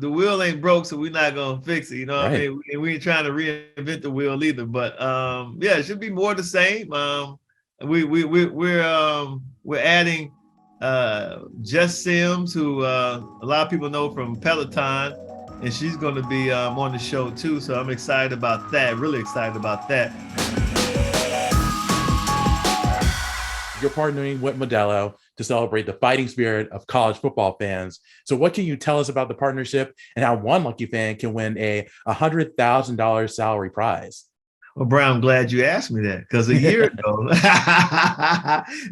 the wheel ain't broke, so we're not gonna fix it. You know what I Right. mean? We ain't trying to reinvent the wheel either. But yeah, it should be more the same. We're adding Jess Sims, who a lot of people know from Peloton, and she's going to be on the show too. So I'm excited about that. Really excited about that. You're partnering with Modelo to celebrate the fighting spirit of college football fans. So what can you tell us about the partnership and how one lucky fan can win a $100,000 salary prize? Well, Brian, I'm glad you asked me that because a year ago,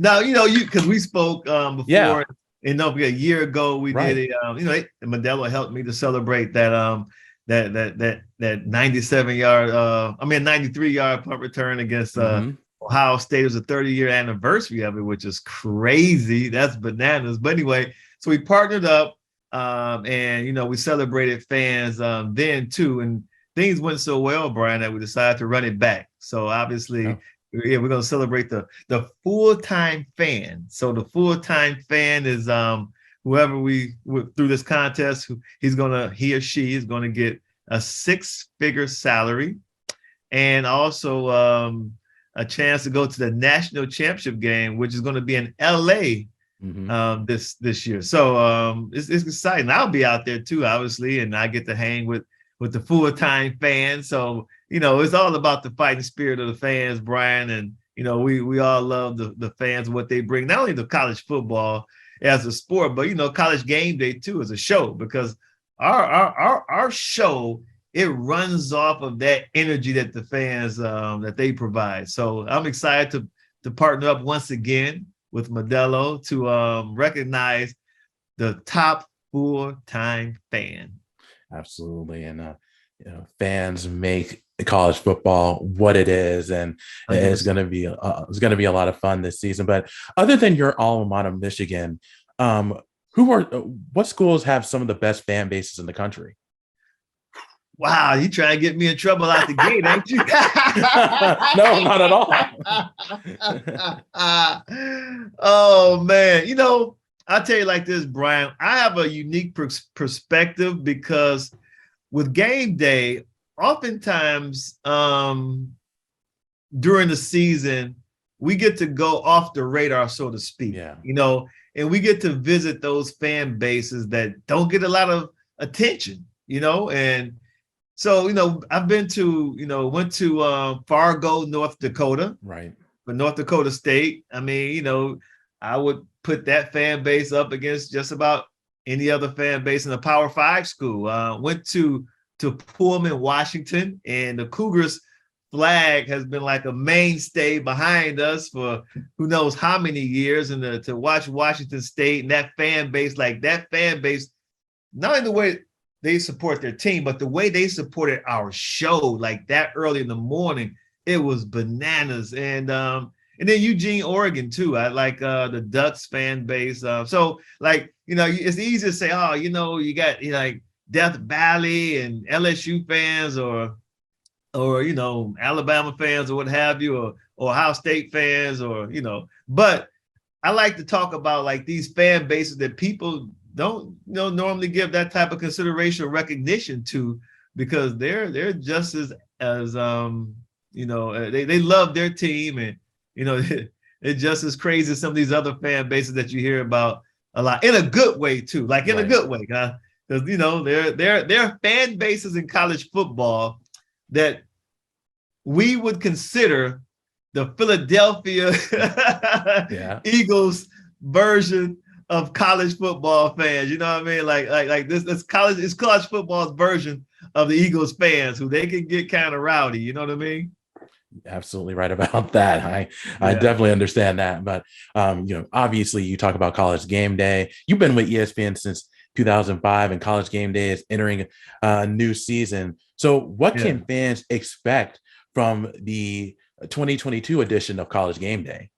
now because we spoke before, Yeah. and don't forget, a year ago we Right. did Modelo helped me to celebrate that 97-yard, 93-yard punt return against Ohio State. It was a 30-year anniversary of it, which is crazy. That's bananas. But anyway, so we partnered up, and we celebrated fans then too, and things went so well, Brian, that we decided to run it back. So obviously, yeah, we're gonna celebrate the full-time fan. So the full-time fan is whoever we through this contest, he or she is gonna get a 6-figure salary, and also a chance to go to the national championship game, which is going to be in LA this year. So it's exciting. I'll be out there too, obviously, and I get to hang with the full-time fans. So, it's all about the fighting spirit of the fans, Brian. And, we all love the fans, what they bring, not only to college football as a sport, but, college game day too as a show, because our show, it runs off of that energy that the fans, that they provide. So I'm excited to partner up once again with Modelo to recognize the top full-time fan. Absolutely. And, fans make college football what it is. And it's going to be a lot of fun this season. But other than your alma mater, Michigan, what schools have some of the best fan bases in the country? Wow, you trying to get me in trouble out the gate, ain't you? No, not at all. Oh, man. I'll tell you like this, Brian. I have a unique perspective because with game day, oftentimes during the season, we get to go off the radar, so to speak. Yeah. And we get to visit those fan bases that don't get a lot of attention, and so, I've been went to Fargo, North Dakota. Right. For North Dakota State. I mean, I would put that fan base up against just about any other fan base in a Power 5 school. Went to Pullman, Washington, and the Cougars flag has been like a mainstay behind us for who knows how many years. And to watch Washington State and that fan base, not only the way they support their team, but the way they supported our show, like that early in the morning, it was bananas. And then Eugene, Oregon too. I like the Ducks fan base. So it's easy to say, oh, you got like Death Valley and LSU fans or Alabama fans or what have you, or Ohio State fans but I like to talk about like these fan bases that people don't normally give that type of consideration or recognition to, because they're just as they love their team, and it's just as crazy as some of these other fan bases that you hear about a lot, in a good way too, like in a good way, because there are fan bases in college football that we would consider the Philadelphia Eagles version of college football fans. You know what I mean? Like this college is college football's version of the Eagles fans, who they can get kind of rowdy. You know what I mean? Absolutely right about that. I definitely understand that. But obviously you talk about College Game Day. You've been with ESPN since 2005, and College Game Day is entering a new season. So what can fans expect from the 2022 edition of College Game Day?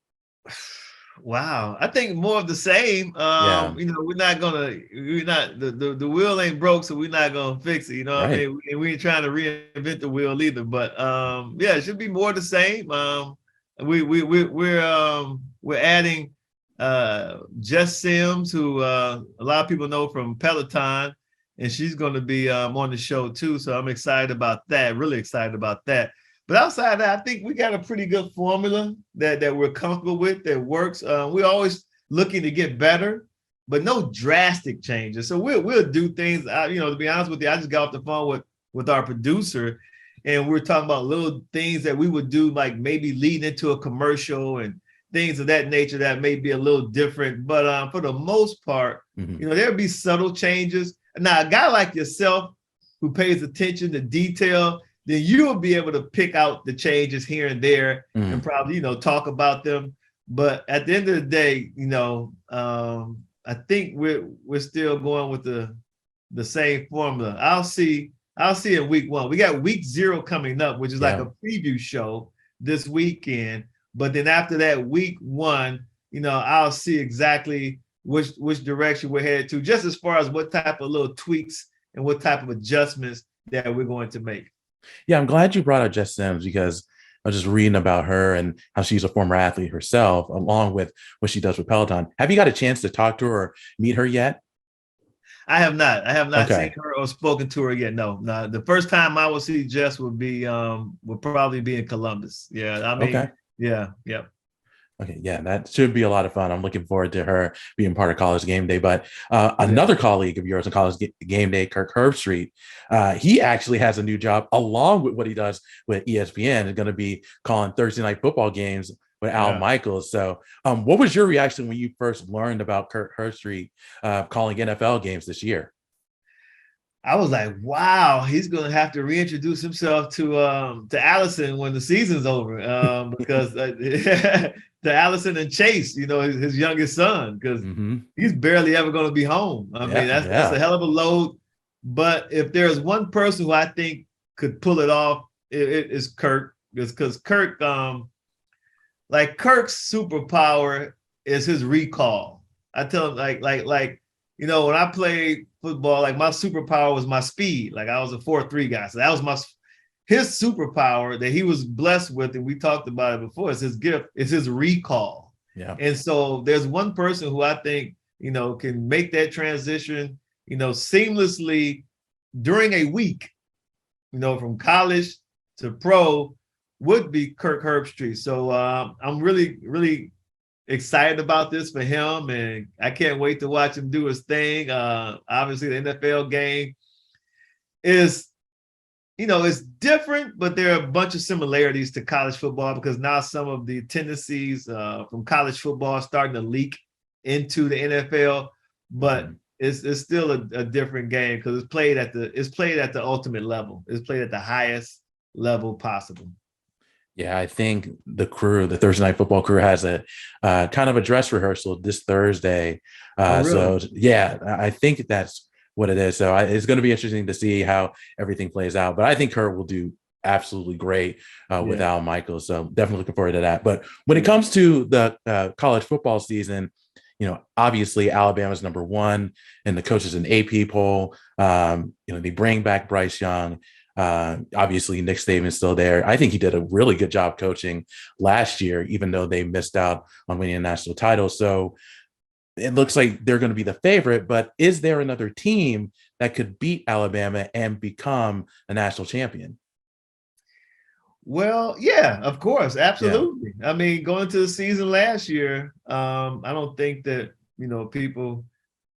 Wow, I think more of the same. We're not the wheel ain't broke, so we're not gonna fix it. What I mean? We ain't trying to reinvent the wheel either. But it should be more of the same. We're adding Jess Sims, who a lot of people know from Peloton, and she's going to be on the show too. So I'm excited about that. Really excited about that. But outside of that, I think we got a pretty good formula that we're comfortable with that works. We're always looking to get better, but no drastic changes. So we'll do things. To be honest with you, I just got off the phone with our producer, and we're talking about little things that we would do, like maybe leading into a commercial and things of that nature that may be a little different. But for the most part, there'll be subtle changes. Now, a guy like yourself who pays attention to detail, then you'll be able to pick out the changes here and there and probably, talk about them. But at the end of the day, I think we're still going with the same formula. I'll see in week 1. We got week 0 coming up, which is like a preview show this weekend. But then after that, week 1, I'll see exactly which direction we're headed to, just as far as what type of little tweaks and what type of adjustments that we're going to make. Yeah, I'm glad you brought up Jess Sims, because I was just reading about her and how she's a former athlete herself, along with what she does with Peloton. Have you got a chance to talk to her or meet her yet? I have not. Seen her or spoken to her yet. No. The first time I will see Jess would probably be in Columbus. Yeah. I mean, okay. Yeah. Okay, yeah, that should be a lot of fun. I'm looking forward to her being part of College Game Day. But another colleague of yours in College Game Day, Kirk Herbstreit, he actually has a new job along with what he does with ESPN. Is going to be calling Thursday night football games with Al Michaels. So what was your reaction when you first learned about Kirk Herbstreit calling NFL games this year? I was like, wow, he's going to have to reintroduce himself to Allison when the season's over, because to Allison and Chase, his youngest son, because he's barely ever going to be home. I mean, that's a hell of a load. But if there's one person who I think could pull it off, it is Kirk, because Kirk, Kirk's superpower is his recall. I tell him, when I played football, my superpower was my speed. I was a 4.3 guy. So that was his superpower that he was blessed with. And we talked about it before. It's his gift. It's his recall. Yeah. And so there's one person who I think, can make that transition, seamlessly during a week, from college to pro, would be Kirk Herbstreit. So I'm really, really excited about this for him, and I can't wait to watch him do his thing. Obviously, the NFL game is, it's different, but there are a bunch of similarities to college football, because now some of the tendencies from college football are starting to leak into the NFL, but it's still a different game, because it's played at the ultimate level. It's played at the highest level possible. Yeah, I think the Thursday night football crew has a kind of a dress rehearsal this Thursday. Really? So yeah, I think that's what it is. So it's going to be interesting to see how everything plays out. But I think Kurt will do absolutely great with Al Michaels. So definitely looking forward to that. But when it comes to the college football season, obviously Alabama's number 1 in the coaches and AP poll. They bring back Bryce Young. Obviously Nick Saban's still there. I think he did a really good job coaching last year, even though they missed out on winning a national title. So it looks like they're going to be the favorite, but is there another team that could beat Alabama and become a national champion? Well, yeah, of course. Absolutely. Yeah. I mean, going to the season last year, I don't think that, people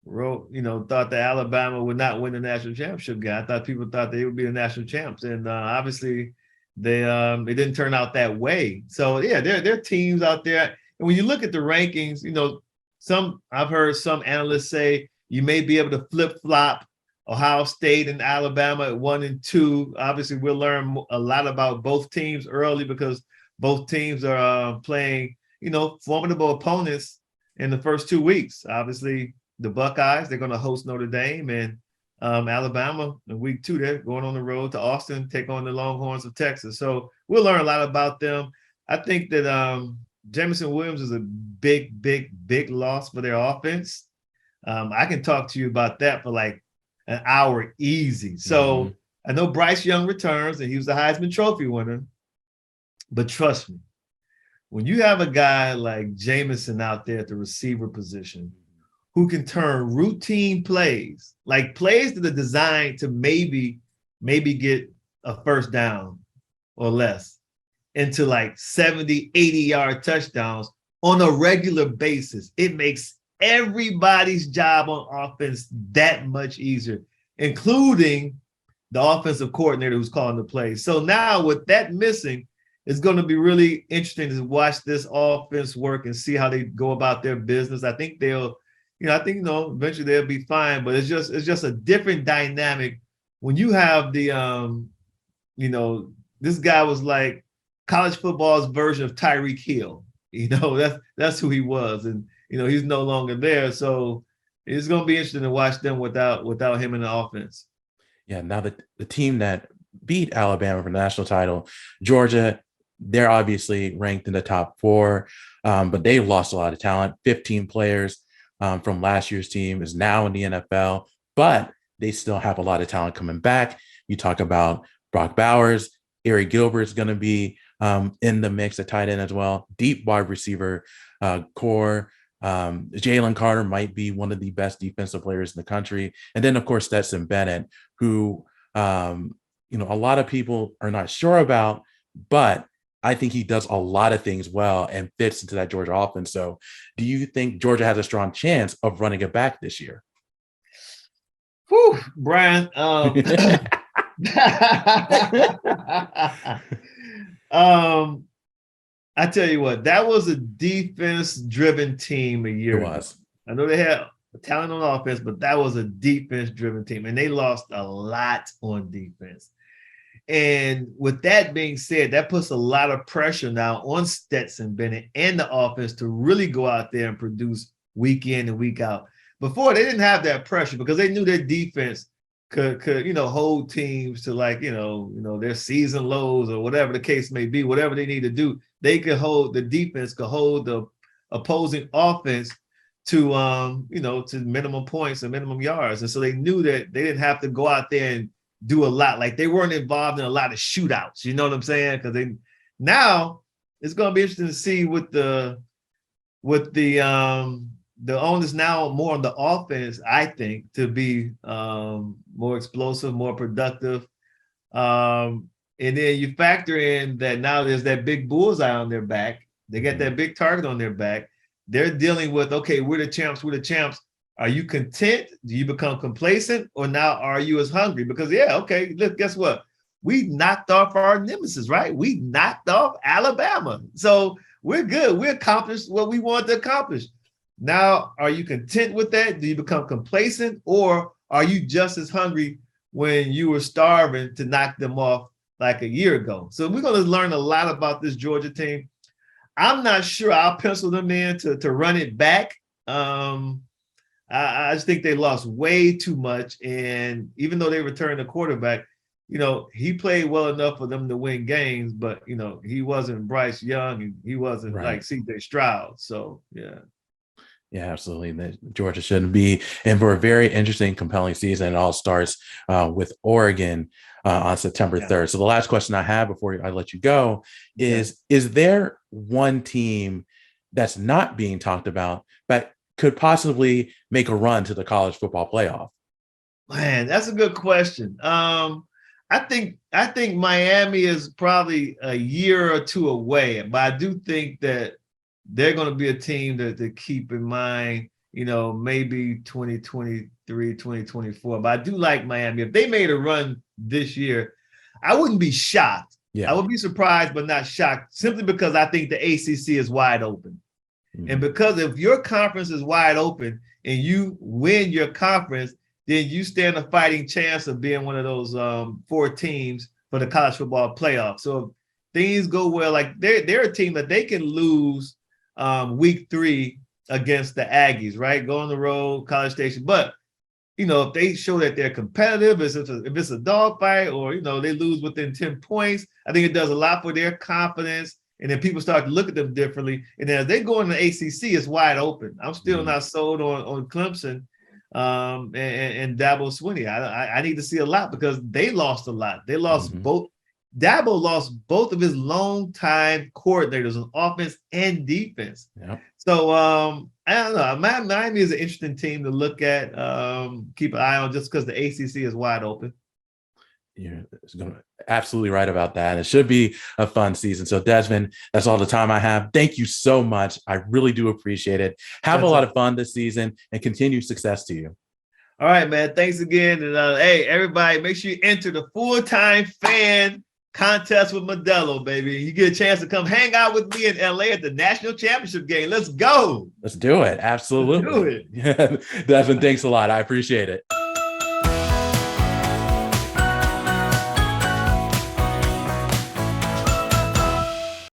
thought that Alabama would not win the national championship game. I thought people thought they would be the national champs, and obviously it didn't turn out that way. So yeah, there are teams out there, and when you look at the rankings, I've heard some analysts say you may be able to flip-flop Ohio State and Alabama at 1 and 2. Obviously, we'll learn a lot about both teams early, because both teams are playing, formidable opponents in the first 2 weeks. Obviously, the Buckeyes, they're going to host Notre Dame, and Alabama in week 2, they're going on the road to Austin, take on the Longhorns of Texas. So we'll learn a lot about them. I think that Jamison Williams is a big, big, big loss for their offense. I can talk to you about that for an hour easy. So I know Bryce Young returns, and he was the Heisman Trophy winner. But trust me, when you have a guy like Jamison out there at the receiver position, who can turn routine plays, like plays that are designed to maybe get a first down or less, into like 70, 80-yard touchdowns on a regular basis. It makes everybody's job on offense that much easier, including the offensive coordinator who's calling the plays. So now with that missing, it's going to be really interesting to watch this offense work and see how they go about their business. I think eventually they'll be fine, but it's just a different dynamic when you have the, this guy was like college football's version of Tyreek Hill. That's who he was. And, he's no longer there. So it's going to be interesting to watch them without him in the offense. Yeah. Now the team that beat Alabama for the national title, Georgia, they're obviously ranked in the top 4, but they've lost a lot of talent. 15 players from last year's team is now in the NFL, but they still have a lot of talent coming back. You talk about Brock Bowers, Ari Gilbert's going to be in the mix at tight end as well. Deep wide receiver core. Jalen Carter might be one of the best defensive players in the country. And then, of course, Stetson Bennett, who, a lot of people are not sure about, but I think he does a lot of things well and fits into that Georgia offense. So do you think Georgia has a strong chance of running it back this year? Whew, Brian. I tell you what, that was a defense-driven team a year ago. I know they had talent on offense, but that was a defense-driven team, and they lost a lot on defense. And with that being said, that puts a lot of pressure now on Stetson Bennett and the offense to really go out there and produce week in and week out. Before, they didn't have that pressure because they knew their defense could hold teams to their season lows or whatever the case may be, whatever they need to do. The defense could hold the opposing offense to minimum points and minimum yards. And so they knew that they didn't have to go out there and do a lot. Like they weren't involved in a lot of shootouts. You know what I'm saying? Because now it's going to be interesting to see with the onus now more on the offense, I think, to be more explosive, more productive. And then you factor in that now there's that big bullseye on their back. They got that big target on their back. They're dealing with, okay, we're the champs. Are you content? Do you become complacent? Or now are you as hungry? Because, look, guess what? We knocked off our nemesis, right? We knocked off Alabama. So we're good. We accomplished what we wanted to accomplish. Now, are you content with that? Do you become complacent? Or are you just as hungry when you were starving to knock them off like a year ago? So we're going to learn a lot about this Georgia team. I'm not sure I'll pencil them in to run it back. I just think they lost way too much. And even though they returned the quarterback, he played well enough for them to win games, but, he wasn't Bryce Young and he wasn't like CJ Stroud. So, yeah. Yeah, absolutely. Georgia shouldn't be in for a very interesting, compelling season. It all starts with Oregon on September 3rd. So the last question I have before I let you go is there one team that's not being talked about but could possibly make a run to the college football playoff? Man, that's a good question. I think Miami is probably a year or two away, but I do think that they're going to be a team to keep in mind, maybe 2023, 2024. But I do like Miami. If they made a run this year, I wouldn't be shocked. Yeah. I would be surprised, but not shocked, simply because I think the ACC is wide open. Mm-hmm. And because if your conference is wide open and you win your conference, then you stand a fighting chance of being one of those 4 teams for the college football playoff. So if things go well, like they're a team that they can lose week 3 against the Aggies, right? Go on the road, College Station. But, if they show that they're competitive, if it's a dogfight or, they lose within 10 points, I think it does a lot for their confidence. And then people start to look at them differently. And then as they go in the ACC, it's wide open. I'm still not sold on Clemson and Dabo Swinney. I need to see a lot because they lost a lot. They lost both. Dabo lost both of his longtime coordinators on offense and defense. Yep. So I don't know. Miami is an interesting team to look at. Keep an eye on just because the ACC is wide open. You're absolutely right about that. And it should be a fun season. So Desmond, that's all the time I have. Thank you so much. I really do appreciate it. Have a lot of fun this season and continued success to you. All right, man. Thanks again. And hey, everybody, make sure you enter the full-time fan contest with Modelo, baby. You get a chance to come hang out with me in LA at the national championship game. Let's go. Let's do it. Absolutely. Let's do it. Desmond, thanks a lot. I appreciate it.